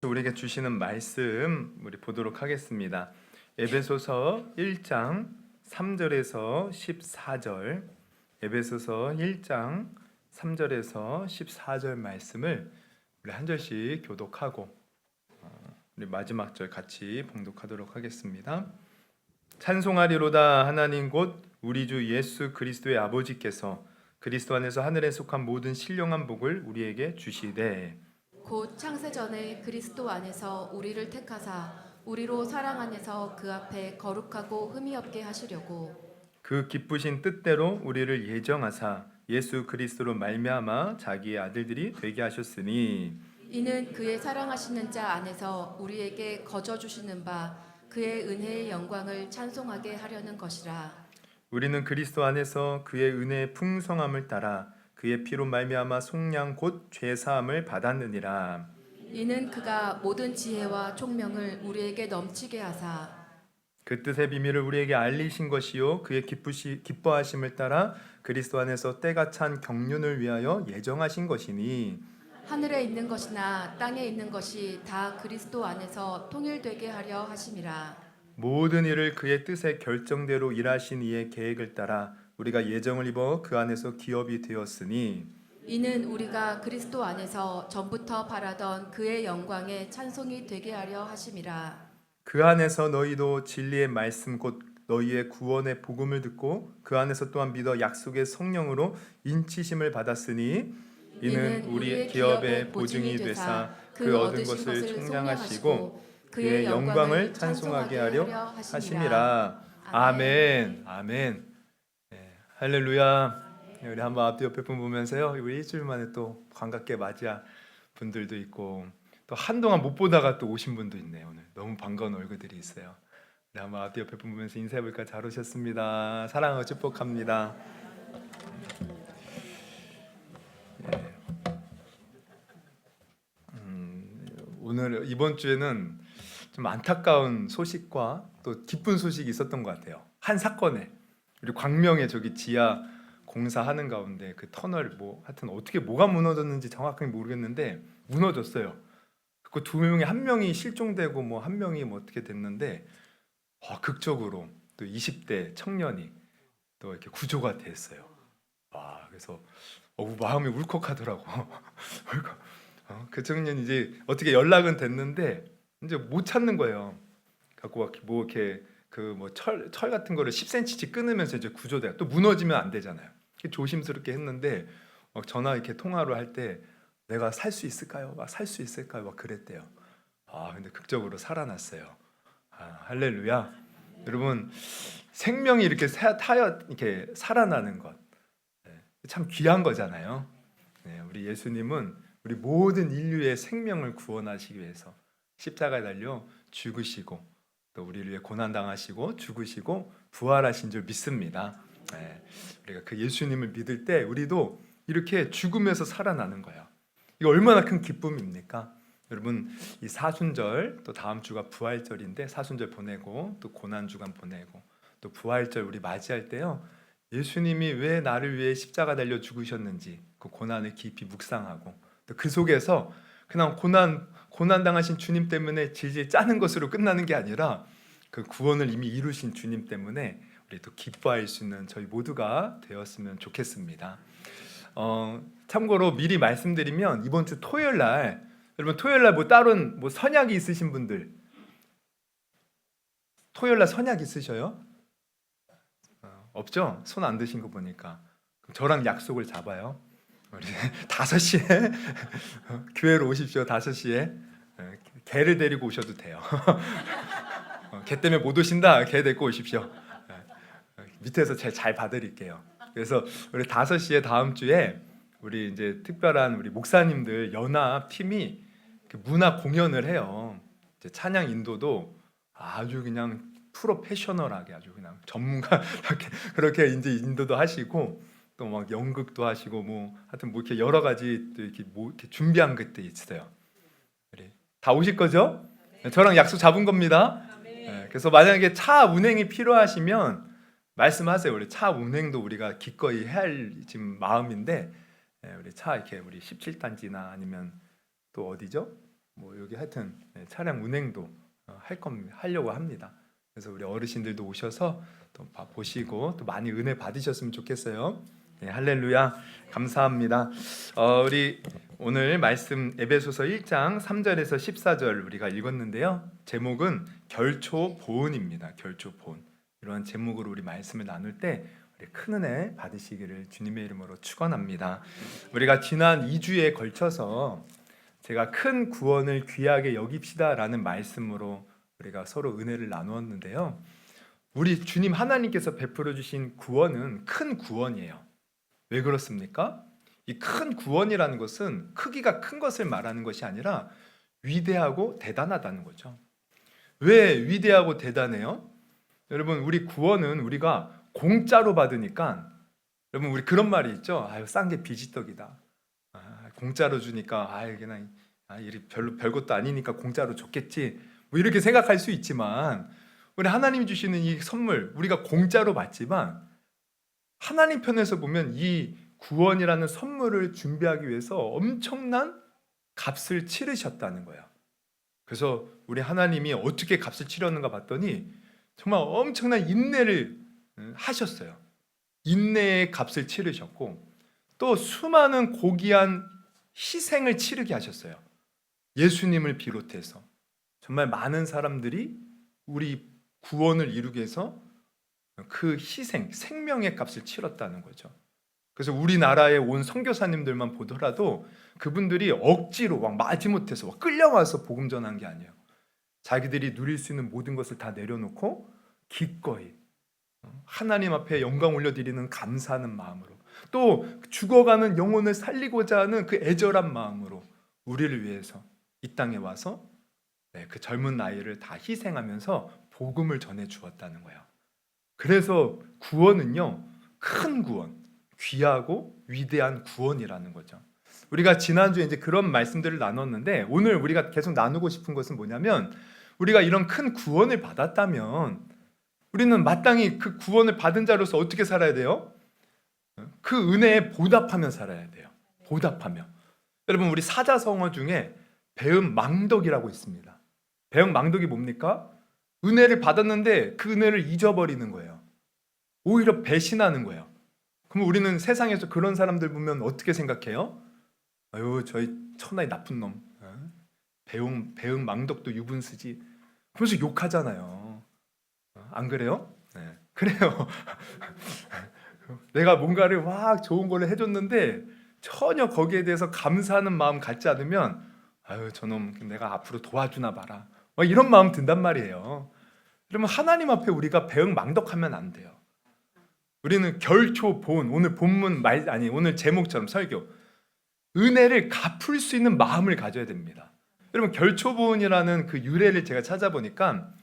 우리에게 주시는 말씀 우리 보도록 하겠습니다. 에베소서 1장 3절에서 14절, 에베소서 1장 3절에서 14절 말씀을 우리 한 절씩 교독하고 우리 마지막 절 같이 봉독하도록 하겠습니다. 찬송하리로다. 하나님 곧 우리 주 예수 그리스도의 아버지께서 그리스도 안에서 하늘에 속한 모든 신령한 복을 우리에게 주시되 곧 창세전에 그리스도 안에서 우리를 택하사 우리로 사랑 안에서 그 앞에 거룩하고 흠이 없게 하시려고 그 기쁘신 뜻대로 우리를 예정하사 예수 그리스도로 말미암아 자기의 아들들이 되게 하셨으니 이는 그의 사랑하시는 자 안에서 우리에게 거저 주시는 바 그의 은혜의 영광을 찬송하게 하려는 것이라. 우리는 그리스도 안에서 그의 은혜의 풍성함을 따라 그의 피로 말미암아 속량 곧 죄사함을 받았느니라. 이는 그가 모든 지혜와 총명을 우리에게 넘치게 하사 그 뜻의 비밀을 우리에게 알리신 것이요 그의 기뻐하심을 따라 그리스도 안에서 때가 찬 경륜을 위하여 예정하신 것이니 하늘에 있는 것이나 땅에 있는 것이 다 그리스도 안에서 통일되게 하려 하심이라. 모든 일을 그의 뜻의 결정대로 일하신 이의 계획을 따라 우리가 예정을 입어 그 안에서 기업이 되었으니 이는 우리가 그리스도 안에서 전부터 바라던 그의 영광의 찬송이 되게 하려 하심이라. 그 안에서 너희도 진리의 말씀 곧 너희의 구원의 복음을 듣고 그 안에서 또한 믿어 약속의 성령으로 인치심을 받았으니 이는 우리의 기업의 보증이 되사 그 얻은 것을 총량하시고 그의 영광을 찬송하게 하려 하심이라. 아멘. 아멘. 네, 할렐루야. 네, 우리 한번 앞뒤 옆에 분 보면서요. 우리 일주일 만에 또 반갑게 맞이한 분들도 있고 또 한동안 못 보다가 또 오신 분도 있네요. 오늘 너무 반가운 얼굴들이 있어요. 우리 한번 앞뒤 옆에 분 보면서 인사해볼까? 잘 오셨습니다. 사랑하고 축복합니다. 네. 오늘 이번 주에는 좀 안타까운 소식과 또 기쁜 소식이 있었던 것 같아요. 한 사건에 우리 광명에 저기 지하 공사하는 가운데 그 터널 뭐 하여튼 어떻게 뭐가 무너졌는지 정확하게 모르겠는데 무너졌어요. 그 두 명이 한 명이 실종되고 뭐 한 명이 뭐 어떻게 됐는데 극적으로 또 20대 청년이 또 이렇게 구조가 됐어요. 와, 그래서 마음이 울컥하더라고. 그 청년이 이제 어떻게 연락은 됐는데 이제 못 찾는 거예요. 갖고 뭐 이렇게 그 뭐 철 같은 거를 10cm씩 끊으면서 이제 구조돼요. 또 무너지면 안 되잖아요. 조심스럽게 했는데 전화 이렇게 통화로 할 때 내가 살 수 있을까요? 막 살 수 있을까요? 막 그랬대요. 근데 극적으로 살아났어요. 할렐루야. 여러분 생명이 이렇게 이렇게 살아나는 것, 참 귀한 거잖아요. 네, 우리 예수님은 우리 모든 인류의 생명을 구원하시기 위해서 십자가에 달려 죽으시고 또 우리를 위해 고난 당하시고 죽으시고 부활하신 줄 믿습니다. 네, 우리가 그 예수님을 믿을 때 우리도 이렇게 죽음에서 살아나는 거예요. 이거 얼마나 큰 기쁨입니까? 여러분 이 사순절 또 다음 주가 부활절인데 사순절 보내고 또 고난주간 보내고 또 부활절 우리 맞이할 때요. 예수님이 왜 나를 위해 십자가 달려 죽으셨는지 그 고난을 깊이 묵상하고 또 그 속에서 그냥 고난 당하신 주님 때문에 질질 짜는 것으로 끝나는 게 아니라 그 구원을 이미 이루신 주님 때문에 우리 또 기뻐할 수 있는 저희 모두가 되었으면 좋겠습니다. 참고로 미리 말씀드리면 이번 주 토요일 날 여러분 토요일 날 뭐 다른 뭐 선약이 있으신 분들 토요일 날 선약 있으셔요? 없죠? 손 안 드신 거 보니까 그럼 저랑 약속을 잡아요. 우리 5시에 교회로 오십시오. 5시에 개를 데리고 오셔도 돼요. 개 때문에 못 오신다. 개 데리고 오십시오. 밑에서 잘 봐드릴게요. 그래서 우리 5시에 다음 주에 우리 이제 특별한 우리 목사님들 연합 팀이 문화 공연을 해요. 이제 찬양 인도도 아주 그냥 프로페셔널하게 아주 그냥 전문가 그렇게 이제 인도도 하시고 또 막 연극도 하시고 뭐 하여튼 뭐 이렇게 여러 가지 또 이렇게 뭐 이렇게 준비한 것들이 있어요. 우리 다 오실 거죠? 네, 저랑 약속 잡은 겁니다. 네, 그래서 만약에 차 운행이 필요하시면 말씀하세요. 우리 차 운행도 우리가 기꺼이 할 지금 마음인데 우리 차 이렇게 우리 17단지나 아니면 또 어디죠? 뭐 여기 하여튼 차량 운행도 하려고 합니다. 그래서 우리 어르신들도 오셔서 또 보시고 또 많이 은혜 받으셨으면 좋겠어요. 네, 할렐루야, 감사합니다. 우리 오늘 말씀 에베소서 1장 3절에서 14절 우리가 읽었는데요. 제목은 결초보은입니다. 결초보은. 이러한 제목으로 우리 말씀을 나눌 때 우리 큰 은혜 받으시기를 주님의 이름으로 축원합니다. 우리가 지난 2주에 걸쳐서 제가 큰 구원을 귀하게 여깁시다라는 말씀으로 우리가 서로 은혜를 나누었는데요. 우리 주님 하나님께서 베풀어 주신 구원은 큰 구원이에요. 왜 그렇습니까? 이 큰 구원이라는 것은 크기가 큰 것을 말하는 것이 아니라 위대하고 대단하다는 거죠. 왜 위대하고 대단해요? 여러분, 우리 구원은 우리가 공짜로 받으니까, 여러분 우리 그런 말이 있죠. 아유, 싼 게 비지떡이다. 공짜로 주니까 그냥 별로 별것도 아니니까 공짜로 줬겠지. 뭐 이렇게 생각할 수 있지만, 우리 하나님이 주시는 이 선물 우리가 공짜로 받지만 하나님 편에서 보면 이 구원이라는 선물을 준비하기 위해서 엄청난 값을 치르셨다는 거예요. 그래서 우리 하나님이 어떻게 값을 치렀는가 봤더니 정말 엄청난 인내를 하셨어요. 인내의 값을 치르셨고 또 수많은 고귀한 희생을 치르게 하셨어요. 예수님을 비롯해서 정말 많은 사람들이 우리 구원을 이루기 위해서 그 희생, 생명의 값을 치렀다는 거죠. 그래서 우리나라에 온 선교사님들만 보더라도 그분들이 억지로 막 마지못해서 막 끌려와서 복음 전한 게 아니에요. 자기들이 누릴 수 있는 모든 것을 다 내려놓고 기꺼이 하나님 앞에 영광 올려드리는 감사하는 마음으로, 또 죽어가는 영혼을 살리고자 하는 그 애절한 마음으로 우리를 위해서 이 땅에 와서 그 젊은 나이를 다 희생하면서 복음을 전해 주었다는 거예요. 그래서 구원은요, 큰 구원, 귀하고 위대한 구원이라는 거죠. 우리가 지난주에 이제 그런 말씀들을 나눴는데 오늘 우리가 계속 나누고 싶은 것은 뭐냐면, 우리가 이런 큰 구원을 받았다면 우리는 마땅히 그 구원을 받은 자로서 어떻게 살아야 돼요? 그 은혜에 보답하며 살아야 돼요. 보답하며. 여러분, 우리 사자성어 중에 배은망덕이라고 있습니다. 배은망덕이 뭡니까? 은혜를 받았는데 그 은혜를 잊어버리는 거예요. 오히려 배신하는 거예요. 그럼 우리는 세상에서 그런 사람들 보면 어떻게 생각해요? 아유, 저희 천하의 나쁜 놈, 배은망덕도 유분수지, 그러면서 욕하잖아요. 안 그래요? 네, 그래요. 내가 뭔가를 막 좋은 걸 해줬는데 전혀 거기에 대해서 감사하는 마음 갖지 않으면, 아유, 저놈 내가 앞으로 도와주나 봐라, 이런 마음 든단 말이에요. 그러면 하나님 앞에 우리가 배은망덕하면 안 돼요. 우리는 결초본, 오늘 본문 오늘 제목처럼 설교, 은혜를 갚을 수 있는 마음을 가져야 됩니다. 여러분, 결초본이라는 그 유래를 제가 찾아보니까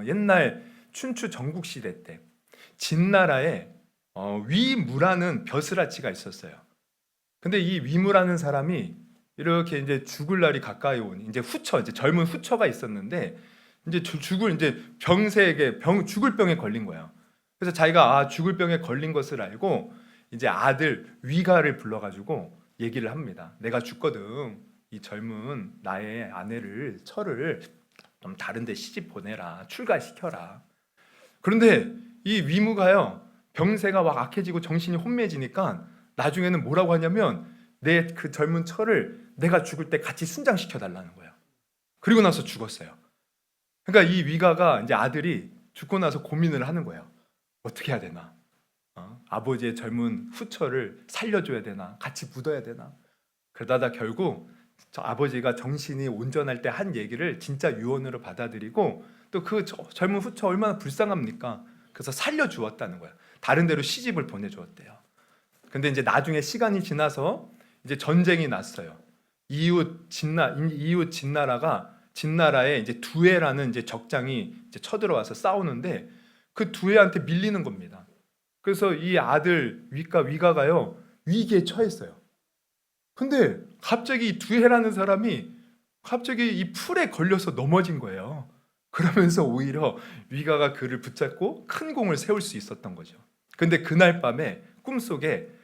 옛날 춘추 전국시대 때 진나라에 위무라는 벼슬아치가 있었어요. 근데 이 위무라는 사람이 이렇게 이제 죽을 날이 가까이 온 이제 젊은 후처가 있었는데, 이제 죽을 병에 걸린 거예요. 그래서 자기가 죽을 병에 걸린 것을 알고 이제 아들 위가를 불러가지고 얘기를 합니다. 내가 죽거든, 이 젊은 나의 아내를, 철을 좀 다른 데 시집 보내라, 출가시켜라. 그런데 이 위무가요, 병세가 막 악해지고 정신이 혼미해지니까 나중에는 뭐라고 하냐면, 내 그 젊은 철을 내가 죽을 때 같이 순장시켜 달라는 거예요. 그리고 나서 죽었어요. 그러니까 이 위가가, 이제 아들이 죽고 나서 고민을 하는 거예요. 어떻게 해야 되나? 아버지의 젊은 후처를 살려줘야 되나? 같이 묻어야 되나? 그러다가 결국 저 아버지가 정신이 온전할 때 한 얘기를 진짜 유언으로 받아들이고, 또 그 젊은 후처 얼마나 불쌍합니까? 그래서 살려주었다는 거예요. 다른 데로 시집을 보내주었대요. 근데 이제 나중에 시간이 지나서 이제 전쟁이 났어요. 이웃 진나라에 이제 두해라는 이제 적장이 이제 쳐들어와서 싸우는데 그 두해한테 밀리는 겁니다. 그래서 이 아들 위가가요, 위기에 처했어요. 근데 갑자기 이 두해라는 사람이 갑자기 이 풀에 걸려서 넘어진 거예요. 그러면서 오히려 위가가 그를 붙잡고 큰 공을 세울 수 있었던 거죠. 근데 그날 밤에 꿈속에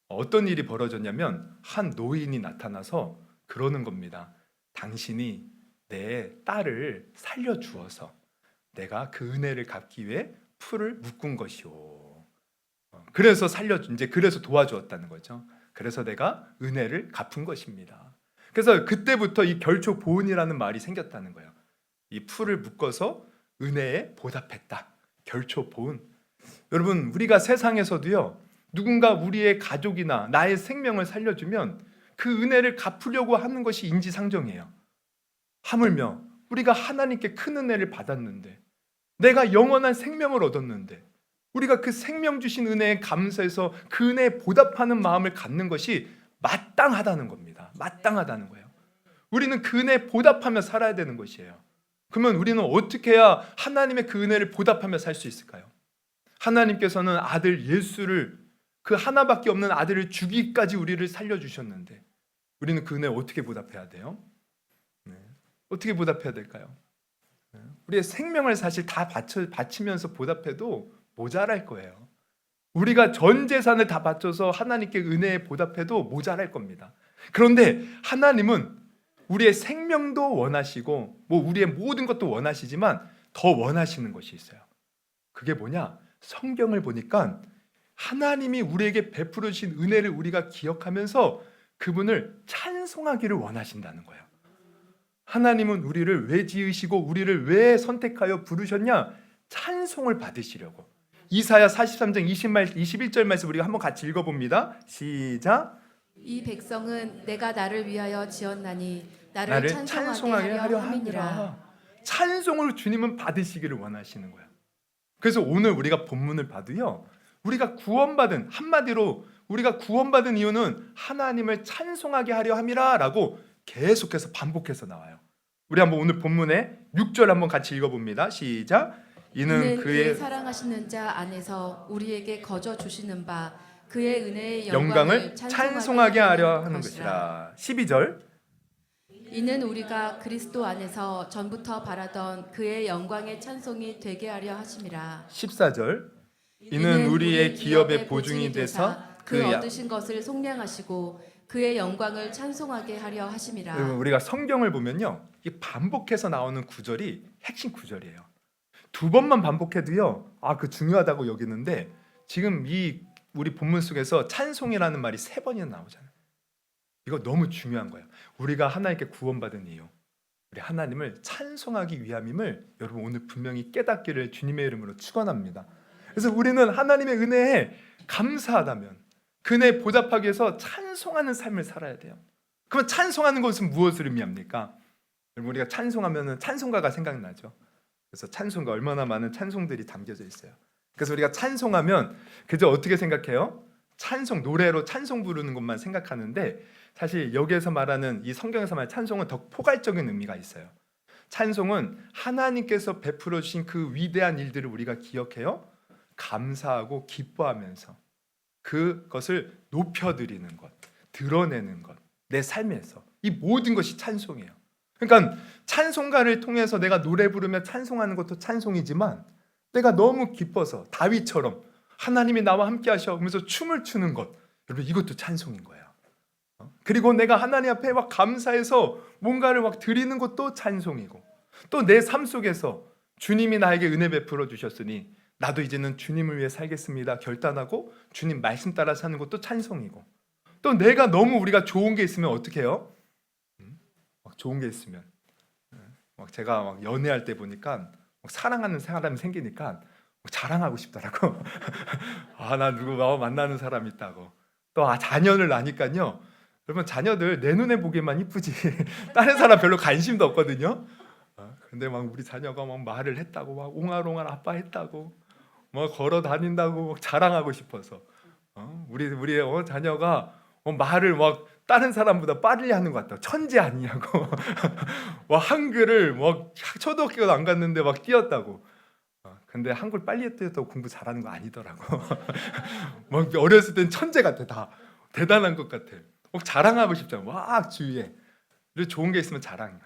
어떤 일이 벌어졌냐면, 한 노인이 나타나서 그러는 겁니다. 당신이 내 딸을 살려주어서 내가 그 은혜를 갚기 위해 풀을 묶은 것이오. 그래서 그래서 도와주었다는 거죠. 그래서 내가 은혜를 갚은 것입니다. 그래서 그때부터 이 결초 보은이라는 말이 생겼다는 거예요. 이 풀을 묶어서 은혜에 보답했다. 결초 보은. 여러분, 우리가 세상에서도요, 누군가 우리의 가족이나 나의 생명을 살려주면 그 은혜를 갚으려고 하는 것이 인지상정이에요. 하물며 우리가 하나님께 큰 은혜를 받았는데, 내가 영원한 생명을 얻었는데, 우리가 그 생명 주신 은혜에 감사해서 그 은혜에 보답하는 마음을 갖는 것이 마땅하다는 겁니다. 마땅하다는 거예요. 우리는 그 은혜에 보답하며 살아야 되는 것이에요. 그러면 우리는 어떻게 해야 하나님의 그 은혜를 보답하며 살 수 있을까요? 하나님께서는 아들 예수를, 그 하나밖에 없는 아들을 주기까지 우리를 살려주셨는데 우리는 그 은혜에 어떻게 보답해야 돼요? 어떻게 보답해야 될까요? 우리의 생명을 사실 다 바치면서 보답해도 모자랄 거예요. 우리가 전 재산을 다 바쳐서 하나님께 은혜에 보답해도 모자랄 겁니다. 그런데 하나님은 우리의 생명도 원하시고 우리의 모든 것도 원하시지만 더 원하시는 것이 있어요. 그게 뭐냐? 성경을 보니까 하나님이 우리에게 베풀어 주신 은혜를 우리가 기억하면서 그분을 찬송하기를 원하신다는 거예요. 하나님은 우리를 왜 지으시고 우리를 왜 선택하여 부르셨냐? 찬송을 받으시려고. 이사야 43장 21절 말씀 우리가 한번 같이 읽어봅니다. 시작. 이 백성은 내가 나를 위하여 지었나니 나를 나를 찬송하게 하려 함이니라. 찬송을 주님은 받으시기를 원하시는 거예요. 그래서 오늘 우리가 본문을 봐도요, 우리가 구원받은, 한마디로 우리가 구원받은 이유는 하나님을 찬송하게 하려 함이라 라고 계속해서 반복해서 나와요. 우리 한번 오늘 본문의 6절 한번 같이 읽어봅니다. 시작. 이는 그의 사랑하시는 자 안에서 우리에게 거저 주시는 바 그의 은혜의 영광을 찬송하게 하려 하는 것이라. 12절. 이는 우리가 그리스도 안에서 전부터 바라던 그의 영광의 찬송이 되게 하려 하심이라. 14절. 이는 우리의 기업의 보증이 돼서 그 얻으신 것을 속량하시고 그의 영광을 찬송하게 하려 하심이라. 여러분, 우리가 성경을 보면요, 이 반복해서 나오는 구절이 핵심 구절이에요. 두 번만 반복해도요, 그 중요하다고 여기는데 지금 이 우리 본문 속에서 찬송이라는 말이 3번이나 나오잖아요. 이거 너무 중요한 거예요. 우리가 하나님께 구원받은 이유, 우리 하나님을 찬송하기 위함임을 여러분 오늘 분명히 깨닫기를 주님의 이름으로 축원합니다. 그래서 우리는 하나님의 은혜에 감사하다면 그 은혜에 보답하기 위해서 찬송하는 삶을 살아야 돼요. 그러면 찬송하는 것은 무엇을 의미합니까? 여러분, 우리가 찬송하면 찬송가가 생각나죠. 그래서 찬송가, 얼마나 많은 찬송들이 담겨져 있어요. 그래서 우리가 찬송하면 그저 어떻게 생각해요? 찬송, 노래로 찬송 부르는 것만 생각하는데 사실 여기에서 말하는, 이 성경에서 말하는 찬송은 더 포괄적인 의미가 있어요. 찬송은 하나님께서 베풀어 주신 그 위대한 일들을 우리가 기억해요, 감사하고 기뻐하면서 그것을 높여드리는 것, 드러내는 것, 내 삶에서 이 모든 것이 찬송이에요. 그러니까 찬송가를 통해서 내가 노래 부르며 찬송하는 것도 찬송이지만 내가 너무 기뻐서 다윗처럼 하나님이 나와 함께 하셔면서 춤을 추는 것, 여러분 이것도 찬송인 거예요. 그리고 내가 하나님 앞에 막 감사해서 뭔가를 막 드리는 것도 찬송이고, 또 내 삶 속에서 주님이 나에게 은혜 베풀어 주셨으니 나도 이제는 주님을 위해 살겠습니다 결단하고 주님 말씀 따라 사는 것도 찬송이고, 또 내가 너무 우리가 좋은 게 있으면 어떻게 해요? 막 좋은 게 있으면 막 제가 막 연애할 때 보니까 막 사랑하는 사람이 생기니까 막 자랑하고 싶더라고. 나 누구 만나는 사람 있다고. 또 자녀를 낳으니까요, 여러분 자녀들 내 눈에 보기에만 이쁘지 다른 사람 별로 관심도 없거든요. 근데 막 우리 자녀가 막 말을 했다고, 막 옹알옹알 아빠 했다고, 막 걸어 다닌다고 막 자랑하고 싶어서 우리 자녀가 말을 막 다른 사람보다 빠르게 하는 것 같다. 천재 아니냐고. 막 한글을 막 초등학교도 안 갔는데 막 뛰었다고. 근데 한글 빨리 뛰어도 공부 잘하는 거 아니더라고. 막 어렸을 땐 천재 같아. 다 대단한 것 같아. 막 자랑하고 싶잖아. 막 주위에. 좋은 게 있으면 자랑해.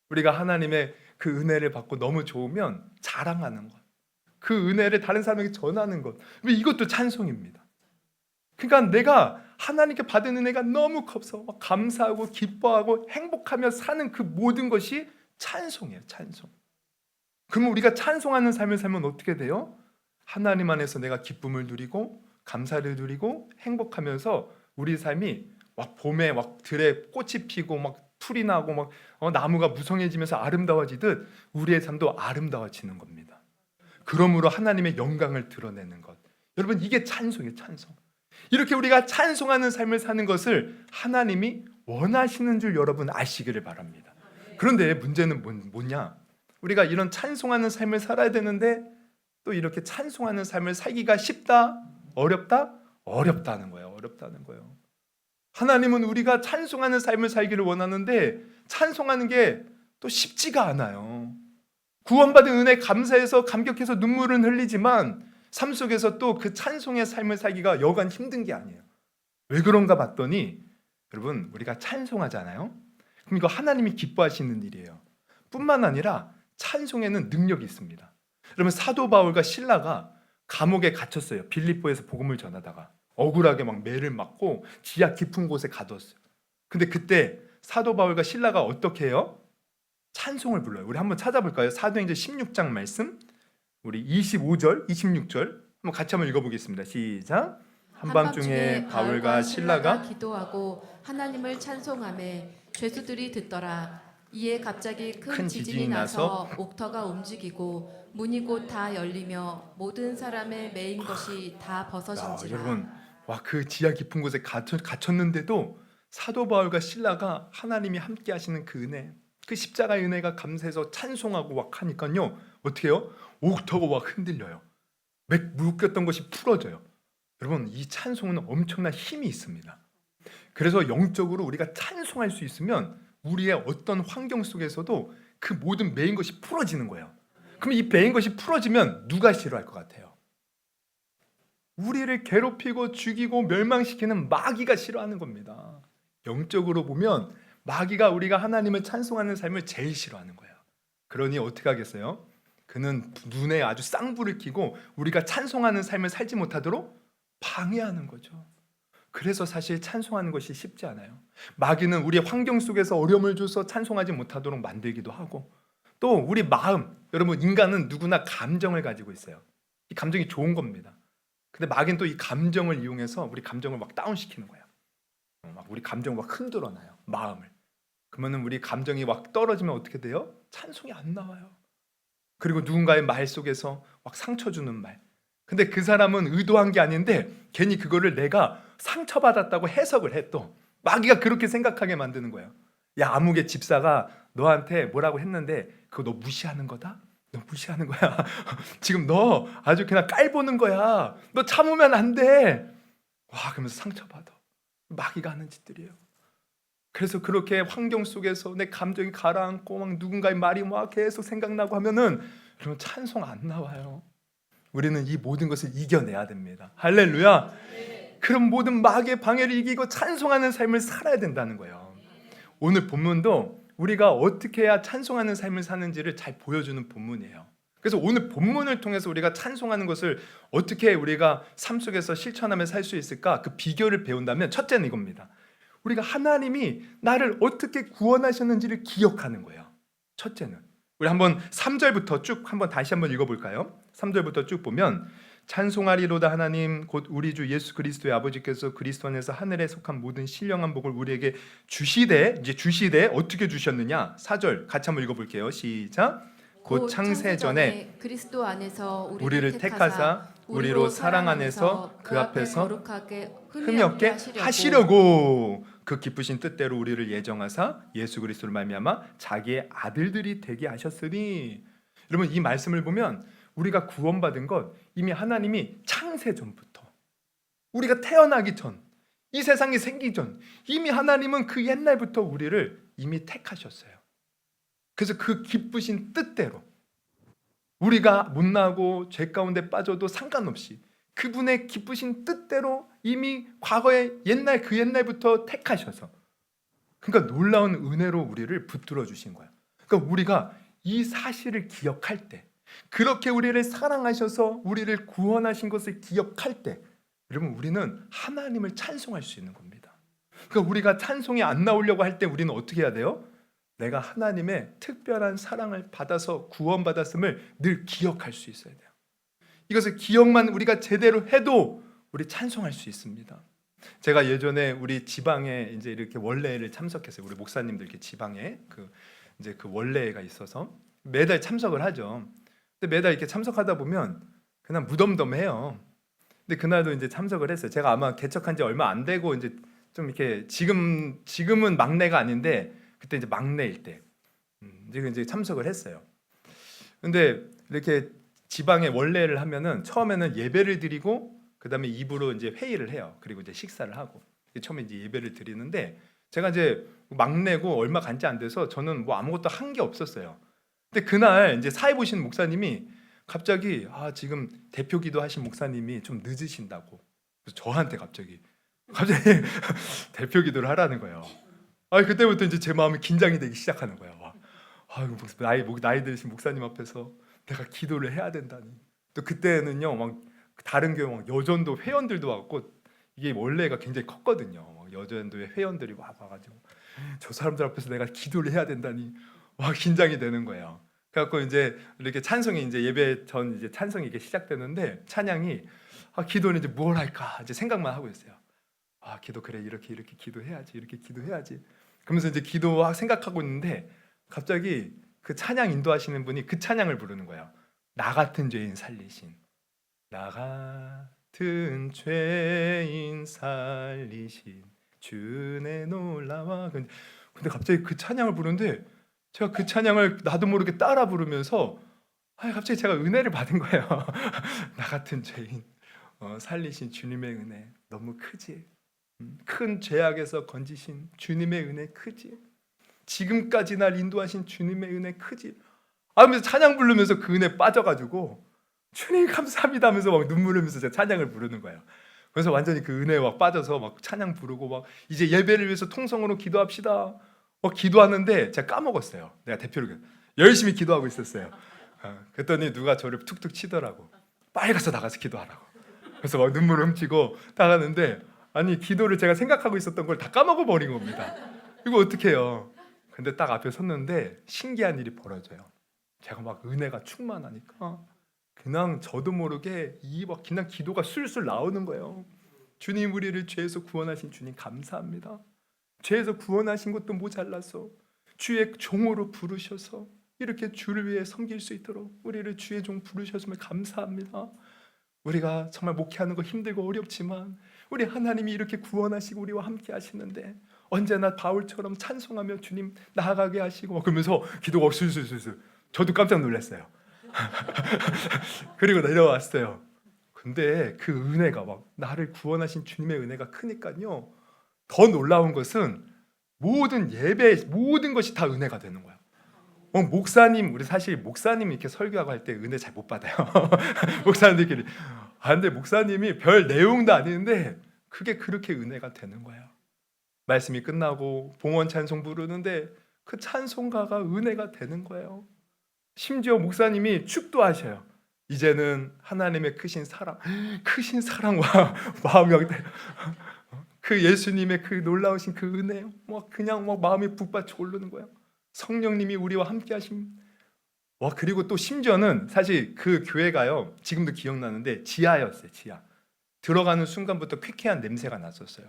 우리가 하나님의 그 은혜를 받고 너무 좋으면 자랑하는 것, 그 은혜를 다른 사람에게 전하는 것, 이것도 찬송입니다. 그러니까 내가 하나님께 받은 은혜가 너무 커서 막 감사하고 기뻐하고 행복하며 사는 그 모든 것이 찬송이에요. 찬송. 그러면 우리가 찬송하는 삶을 살면 어떻게 돼요? 하나님 안에서 내가 기쁨을 누리고 감사를 누리고 행복하면서 우리 삶이 막 봄에 막 들에 꽃이 피고 막 풀이 나고 막 나무가 무성해지면서 아름다워지듯 우리의 삶도 아름다워지는 겁니다. 그러므로 하나님의 영광을 드러내는 것. 여러분, 이게 찬송이에요. 찬송. 이렇게 우리가 찬송하는 삶을 사는 것을 하나님이 원하시는 줄 여러분 아시기를 바랍니다. 그런데 문제는 뭐냐? 우리가 이런 찬송하는 삶을 살아야 되는데 또 이렇게 찬송하는 삶을 살기가 쉽다? 어렵다? 어렵다는 거예요. 어렵다는 거예요. 하나님은 우리가 찬송하는 삶을 살기를 원하는데 찬송하는 게 또 쉽지가 않아요. 구원받은 은혜 감사해서 감격해서 눈물은 흘리지만 삶 속에서 또 그 찬송의 삶을 살기가 여간 힘든 게 아니에요. 왜 그런가 봤더니 여러분, 우리가 찬송하잖아요. 그럼 이거 하나님이 기뻐하시는 일이에요. 뿐만 아니라 찬송에는 능력이 있습니다. 여러분, 사도 바울과 실라가 감옥에 갇혔어요. 빌립보에서 복음을 전하다가 억울하게 막 매를 맞고 지하 깊은 곳에 가두었어요. 근데 그때 사도 바울과 실라가 어떻게 해요? 찬송을 불러요. 우리 한번 찾아볼까요? 사도행전 16장 말씀, 우리 25절, 26절 한번 같이 한번 읽어보겠습니다. 시작. 한밤중에 바울과 실라가 기도하고 하나님을 찬송하며 죄수들이 듣더라. 이에 갑자기 큰 지진이 나서 옥터가 움직이고 문이 곧 다 열리며 모든 사람의 매인 것이 다 벗어진지라. 여러분, 그 지하 깊은 곳에 갇혔는데도 사도 바울과 실라가 하나님이 함께 하시는 그 은혜, 그 십자가의 은혜가 감사해서 찬송하고 막 하니까요, 어떻게 해요? 옥터가 막 흔들려요. 묶였던 것이 풀어져요. 여러분, 이 찬송은 엄청난 힘이 있습니다. 그래서 영적으로 우리가 찬송할 수 있으면 우리의 어떤 환경 속에서도 그 모든 매인 것이 풀어지는 거예요. 그럼 이 매인 것이 풀어지면 누가 싫어할 것 같아요? 우리를 괴롭히고 죽이고 멸망시키는 마귀가 싫어하는 겁니다. 영적으로 보면 마귀가 우리가 하나님을 찬송하는 삶을 제일 싫어하는 거예요. 그러니 어떻게 하겠어요? 그는 눈에 아주 쌍불을 켜고 우리가 찬송하는 삶을 살지 못하도록 방해하는 거죠. 그래서 사실 찬송하는 것이 쉽지 않아요. 마귀는 우리의 환경 속에서 어려움을 줘서 찬송하지 못하도록 만들기도 하고, 또 우리 마음, 여러분, 인간은 누구나 감정을 가지고 있어요. 이 감정이 좋은 겁니다. 근데 마귀는 또 이 감정을 이용해서 우리 감정을 막 다운시키는 거예요. 막 우리 감정을 막 흔들어놔요. 마음을. 그러면 우리 감정이 막 떨어지면 어떻게 돼요? 찬송이 안 나와요. 그리고 누군가의 말 속에서 막 상처 주는 말. 근데 그 사람은 의도한 게 아닌데 괜히 그거를 내가 상처받았다고 해석을 해. 또 마귀가 그렇게 생각하게 만드는 거예요. 야, 아무개 집사가 너한테 뭐라고 했는데 그거 너 무시하는 거다? 너 무시하는 거야. 지금 너 아주 그냥 깔보는 거야. 너 참으면 안 돼. 와, 그러면서 상처받아. 마귀가 하는 짓들이에요. 그래서 그렇게 환경 속에서 내 감정이 가라앉고 막 누군가의 말이 막 계속 생각나고 하면은 여러분, 찬송 안 나와요. 우리는 이 모든 것을 이겨내야 됩니다. 할렐루야. 그럼 모든 마귀의 방해를 이기고 찬송하는 삶을 살아야 된다는 거예요. 오늘 본문도 우리가 어떻게 해야 찬송하는 삶을 사는지를 잘 보여주는 본문이에요. 그래서 오늘 본문을 통해서 우리가 찬송하는 것을 어떻게 우리가 삶 속에서 실천하며 살 수 있을까? 그 비결을 배운다면 첫째는 이겁니다. 우리가 하나님이 나를 어떻게 구원하셨는지를 기억하는 거예요. 첫째는. 우리 한번 3절부터 쭉 한번 다시 한번 읽어볼까요? 3절부터 쭉 보면 찬송하리로다 하나님 곧 우리 주 예수 그리스도의 아버지께서 그리스도 안에서 하늘에 속한 모든 신령한 복을 우리에게 주시되, 이제 주시되 어떻게 주셨느냐? 4절 같이 한번 읽어볼게요. 시작. 곧 창세 전에 그리스도 안에서 우리를 택하사 우리로 사랑 안에서 그 앞에서 거룩하게 흠이 없게 하시려고 그 기쁘신 뜻대로 우리를 예정하사 예수 그리스도를 말미암아 자기의 아들들이 되게 하셨으니. 여러분, 이 말씀을 보면 우리가 구원받은 것 이미 하나님이 창세 전부터, 우리가 태어나기 전, 이 세상이 생기기 전 이미 하나님은 그 옛날부터 우리를 이미 택하셨어요. 그래서 그 기쁘신 뜻대로 우리가 못나고 죄 가운데 빠져도 상관없이 그분의 기쁘신 뜻대로 이미 과거에 옛날 그 옛날부터 택하셔서, 그러니까 놀라운 은혜로 우리를 붙들어 주신 거예요. 그러니까 우리가 이 사실을 기억할 때, 그렇게 우리를 사랑하셔서 우리를 구원하신 것을 기억할 때 여러분, 우리는 하나님을 찬송할 수 있는 겁니다. 그러니까 우리가 찬송이 안 나오려고 할 때 우리는 어떻게 해야 돼요? 내가 하나님의 특별한 사랑을 받아서 구원받았음을 늘 기억할 수 있어야 돼요. 이것을 기억만 우리가 제대로 해도 우리 찬송할 수 있습니다. 제가 예전에 우리 지방에 이제 이렇게 원례를 참석했어요. 우리 목사님들 이렇게 지방에 이제 그 원례가 있어서 매달 참석을 하죠. 근데 매달 이렇게 참석하다 보면 그냥 무덤덤해요. 근데 그날도 이제 참석을 했어요. 제가 아마 개척한 지 얼마 안 되고 이제 좀 이렇게 지금은 막내가 아닌데 그때 이제 막내일 때 이제 참석을 했어요. 근데 이렇게 지방에 원례를 하면은 처음에는 예배를 드리고 그다음에 입으로 이제 회의를 해요. 그리고 이제 식사를 하고 처음에 이제 예배를 드리는데 제가 이제 막내고 얼마 간지 안 돼서 저는 뭐 아무것도 한 게 없었어요. 근데 그날 이제 사회 보신 목사님이 갑자기 지금 대표 기도하신 목사님이 좀 늦으신다고 그래서 저한테 갑자기 대표 기도를 하라는 거예요. 그때부터 이제 제 마음이 긴장이 되기 시작하는 거예요. 나이 드신 목사님 앞에서 내가 기도를 해야 된다니. 또 그때는요, 막 다른 교회 막 여전도 회원들도 왔고 이게 원래가 굉장히 컸거든요. 여전도의 회원들이 와가지고 저 사람들 앞에서 내가 기도를 해야 된다니 막 긴장이 되는 거예요. 그래갖고 이제 이렇게 찬송이 이제 예배 전 이제 찬송이 이렇게 시작되는데 찬양이 기도는 이제 뭘 할까 이제 생각만 하고 있어요. 기도 그래 이렇게 기도해야지 이렇게 기도해야지. 그러면서 이제 기도 생각하고 있는데 갑자기 그 찬양 인도하시는 분이 그 찬양을 부르는 거예요. 나 같은 죄인 살리신, 나 같은 죄인 살리신 주내 놀라와. 근데 갑자기 그 찬양을 부르는데 제가 그 찬양을 나도 모르게 따라 부르면서 갑자기 제가 은혜를 받은 거예요. 나 같은 죄인 살리신 주님의 은혜 너무 크지. 큰 죄악에서 건지신 주님의 은혜 크지. 지금까지 날 인도하신 주님의 은혜 크지. 하면서 찬양 부르면서 그 은혜 빠져가지고 주님 감사합니다 하면서 막 눈물 흘리면서 제가 찬양을 부르는 거예요. 그래서 완전히 그 은혜에 막 빠져서 막 찬양 부르고 막 이제 예배를 위해서 통성으로 기도합시다. 기도하는데 제가 까먹었어요. 내가 대표를 열심히 기도하고 있었어요. 그랬더니 누가 저를 툭툭 치더라고. 빨리 가서 나가서 기도하라고. 그래서 막 눈물 훔치고 나가는데 기도를 제가 생각하고 있었던 걸 다 까먹어 버린 겁니다. 이거 어떡해요. 근데 딱 앞에 섰는데 신기한 일이 벌어져요. 제가 막 은혜가 충만하니까 그냥 저도 모르게 막 그냥 기도가 술술 나오는 거예요. 주님 우리를 죄에서 구원하신 주님 감사합니다. 죄에서 구원하신 것도 모자라서 주의 종으로 부르셔서 이렇게 주를 위해 섬길 수 있도록 우리를 주의 종 부르셨음을 감사합니다. 우리가 정말 목회하는 거 힘들고 어렵지만 우리 하나님이 이렇게 구원하시고 우리와 함께 하시는데 언제나 바울처럼 찬송하며 주님 나아가게 하시고 그러면서 기도가 술술술술. 저도 깜짝 놀랐어요. 그리고 내려왔어요. 근데 그 은혜가 막 나를 구원하신 주님의 은혜가 크니까요. 더 놀라운 것은 모든 예배 모든 것이 다 은혜가 되는 거야. 목사님 우리 사실 목사님 이렇게 설교하고 할 때 은혜 잘 못 받아요. 목사님들끼리. 근데 목사님이 별 내용도 아닌데 그게 그렇게 은혜가 되는 거야. 말씀이 끝나고 봉헌 찬송 부르는데 그 찬송가가 은혜가 되는 거예요. 심지어 목사님이 축도하셔요. 이제는 하나님의 크신 사랑과 마음이 그 예수님의 그 놀라우신 그 은혜 그냥 마음이 북받쳐 오르는 거예요. 성령님이 우리와 함께 하심. 그리고 또 심지어는 사실 그 교회가요. 지금도 기억나는데 지하였어요. 지하. 들어가는 순간부터 쾌쾌한 냄새가 났었어요.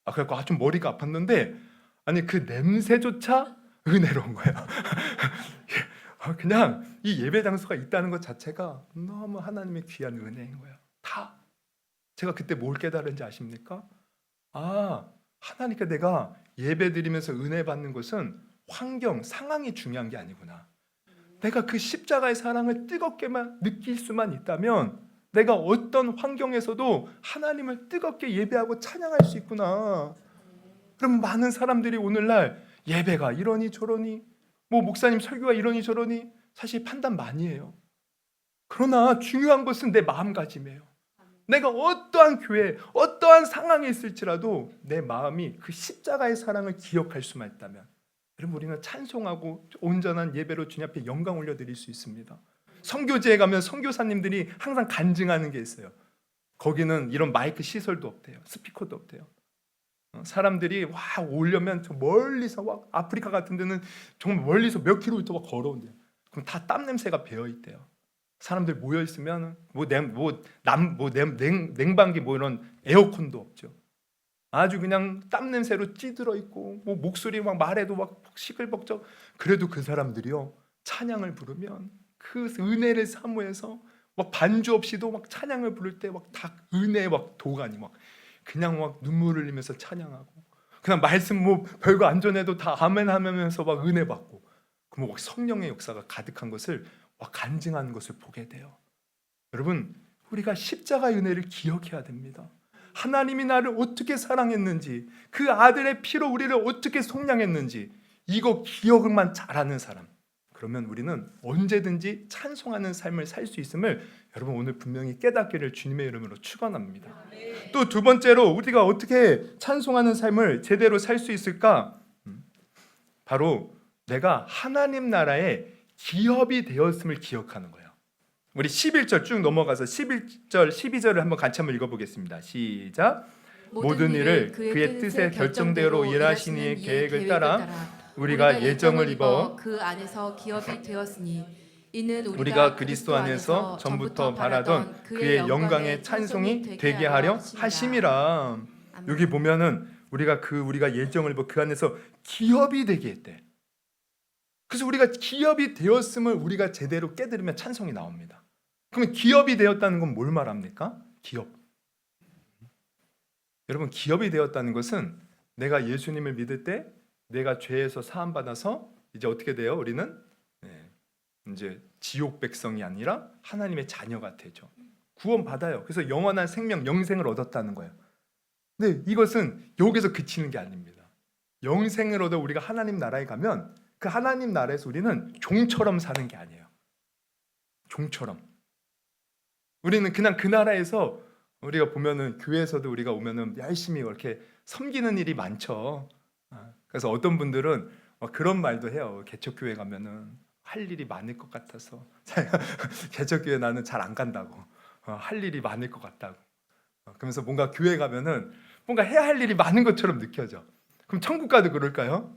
그래서 좀 머리가 아팠는데 그 냄새조차 은혜로운 거예요. 그냥 이 예배 장소가 있다는 것 자체가 너무 하나님의 귀한 은혜인 거예요. 다. 제가 그때 뭘 깨달은지 아십니까? 하나님께 내가 예배 드리면서 은혜 받는 것은 환경, 상황이 중요한 게 아니구나. 내가 그 십자가의 사랑을 뜨겁게만 느낄 수만 있다면 내가 어떤 환경에서도 하나님을 뜨겁게 예배하고 찬양할 수 있구나. 그럼 많은 사람들이 오늘날 예배가 이러니 저러니 목사님 설교가 이러니 저러니 사실 판단 많이 해요. 그러나 중요한 것은 내 마음가짐이에요. 내가 어떠한 교회, 어떠한 상황에 있을지라도 내 마음이 그 십자가의 사랑을 기억할 수만 있다면 여러분 우리는 찬송하고 온전한 예배로 주님 앞에 영광 올려드릴 수 있습니다. 선교지에 가면 선교사님들이 항상 간증하는 게 있어요. 거기는 이런 마이크 시설도 없대요. 스피커도 없대요. 사람들이 와 오려면 저 멀리서 막 아프리카 같은 데는 정말 멀리서 몇 킬로미터 막 걸어온대요. 그럼 다 땀 냄새가 배어 있대요. 사람들 모여 있으면 냉방기 뭐 이런 에어컨도 없죠. 아주 그냥 땀 냄새로 찌들어 있고 뭐 목소리 막 말해도 막 시끌벅적. 그래도 그 사람들이요 찬양을 부르면 그 은혜를 사모해서 막 반주 없이도 막 찬양을 부를 때 막 다 은혜의 막 도가니 막 그냥 막 눈물을 흘리면서 찬양하고 그냥 말씀 뭐 별거 안 전해도 다 아멘 하면서 막 은혜 받고 그럼 막 성령의 역사가 가득한 것을 막 간증하는 것을 보게 돼요. 여러분 우리가 십자가의 은혜를 기억해야 됩니다. 하나님이 나를 어떻게 사랑했는지 그 아들의 피로 우리를 어떻게 속량했는지 이거 기억만 잘하는 사람 그러면 우리는 언제든지 찬송하는 삶을 살 수 있음을 여러분 오늘 분명히 깨닫기를 주님의 이름으로 축원합니다. 또 두 번째로 우리가 어떻게 찬송하는 삶을 제대로 살 수 있을까? 바로 내가 하나님 나라의 기업이 되었음을 기억하는 거예요. 우리 11절 쭉 넘어가서 11절, 12절을 한번 같이 한번 읽어보겠습니다. 시작. 모든 일을 그의 뜻의 결정대로 일하시는 이의 계획을 따라 우리가 예정을 입어 그 안에서 기업이 되었으니 이는 우리가 그리스도 안에서 전부터 바라던 그의 영광의 찬송이 되게 하려 하심이라. 여기 보면은 우리가 예정을 입어 그 안에서 기업이 되게 했대. 그래서 우리가 기업이 되었음을 우리가 제대로 깨달으면 찬송이 나옵니다. 그러면 기업이 되었다는 건 뭘 말합니까? 기업. 여러분 기업이 되었다는 것은 내가 예수님을 믿을 때 내가 죄에서 사함 받아서 이제 어떻게 돼요? 우리는 이제 지옥 백성이 아니라 하나님의 자녀가 되죠. 구원 받아요. 그래서 영원한 생명, 영생을 얻었다는 거예요. 근데 이것은 여기서 그치는 게 아닙니다. 영생을 얻어 우리가 하나님 나라에 가면 그 하나님 나라에서 우리는 종처럼 사는 게 아니에요. 종처럼. 우리는 그냥 그 나라에서 우리가 보면은 교회에서도 우리가 오면은 열심히 이렇게 섬기는 일이 많죠. 그래서 어떤 분들은 그런 말도 해요. 개척교회 가면은 할 일이 많을 것 같아서 개척교회 나는 잘 안 간다고. 할 일이 많을 것 같다고. 그러면서 뭔가 교회 가면은 뭔가 해야 할 일이 많은 것처럼 느껴져. 그럼 천국 가도 그럴까요?